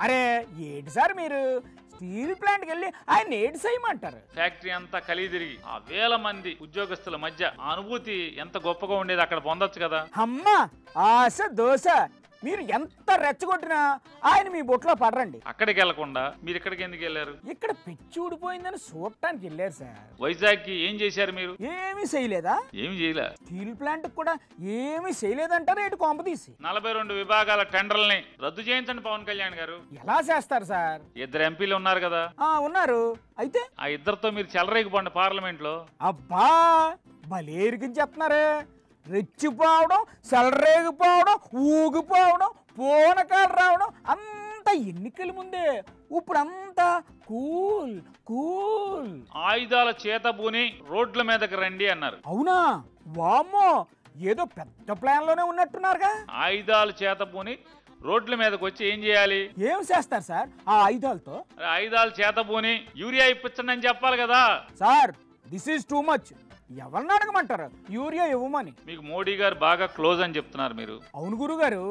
అరే ఏంటి సార్ మీరు స్టీల్ ప్లాంట్కి వెళ్ళి ఆయన ఏడు చేయమంటారు? ఫ్యాక్టరీ అంతా కలిగి తిరిగి ఆ వేల మంది ఉద్యోగస్తుల మధ్య ఆ అనుభూతి ఎంత గొప్పగా ఉండేది అక్కడ పొందొచ్చు కదా. అమ్మా ఆశ దోశ మీరు ఎంత రెచ్చగొట్టినా ఆయన మీ బొట్లో పడరండి. అక్కడికి వెళ్లకుండా మీరు ఇక్కడికి ఎందుకు వెళ్ళారు? ఇక్కడ పిచ్చి ఊడిపోయిందని చూడటానికి వెళ్ళారు సార్. వైజాగ్ కి ఏం చేశారు మీరు? ఏమీ చేయలేదా? ఏమి చేయలే. స్టీల్ ప్లాంట్ కూడా ఏమీ చేయలేదంటారు ఏంటి కొంపదీసి? 42 విభాగాల టెండర్లని రద్దు చేయించండి పవన్ కళ్యాణ్ గారు. ఎలా చేస్తారు సార్? 2 ఎంపీలు ఉన్నారు కదా. ఉన్నారు. అయితే ఆ ఇద్దరితో మీరు చెలరేగిపోండి పార్లమెంట్ లో. అబ్బా భలేరికి చెప్తున్నారే. రెచ్చిపోవడం, సెలరేగిపోవడం, ఊగిపోవడం, పూనకాలు రావడం అంతా ఎన్నికల ముందే. ఇప్పుడంతా కూల్ కూల్. ఆయుధాల చేతబూని రోడ్ల మీదకి రండి అన్నారు. అవునా? వామ్మో ఏదో పెద్ద ప్లాన్ లోనే ఉన్నట్టున్నారుగా. ఆయుధాలు చేతబూని రోడ్ల మీదకి వచ్చి ఏం చేయాలి? ఏం చేస్తారు సార్ ఆ ఆయుధాలతో? ఆయుధాలు చేతబూని యూరియా ఇప్పించండి అని చెప్పాలి కదా. Sir this is too much. ఎవరిని అడగమంటారు యూరియా ఇవ్వమని? మీకు మోడీ గారు బాగా క్లోజ్ అని చెప్తున్నారు మీరు. అవును గురుగారు,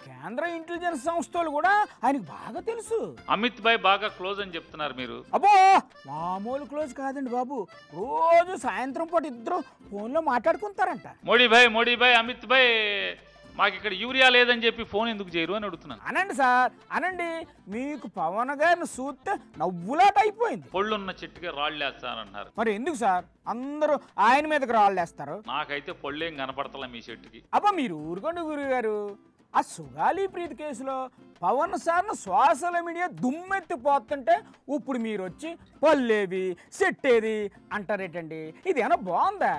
కేంద్ర ఇంటెలిజెన్స్ సంస్థలు కూడా ఆయనకు బాగా తెలుసు. అమిత్ భాయ్ బాగా క్లోజ్ అని చెప్తున్నారు మీరు. అబ్బో మామూలు క్లోజ్ కాదండి బాబు. రోజు సాయంత్రం పూట ఇద్దరు ఫోన్లో మాట్లాడుకుంటారంట. మోడీ భాయ్ అమిత్ భాయ్ మాకు ఇక్కడ యూరియా లేదని చెప్పి ఫోన్ ఎందుకు చేయరు అని అడుగుతున్నాను. అనండి సార్ అనండి. మీకు పవన్ గారిని చూస్తే నవ్వులాట అయిపోయింది. పొళ్ళున్న చెట్టుకి రాళ్ళు వేస్తానన్నారు. మరి ఎందుకు సార్ అందరూ ఆయన మీదకి రాళ్ళేస్తారు? నాకైతే పొళ్ళేం కనపడతలే మీ చెట్టుకి. అబ్బా మీరు ఊరుకోండి గురుగారు. ఆ సుగాలి ప్రీతి కేసులో పవన్ సార్ను సోషల్ మీడియా దుమ్మెత్తిపోతుంటే ఇప్పుడు మీరు వచ్చి పల్లేవి సెట్టేది అంటారేటండి? ఇది ఏమన్నా బాగుందా?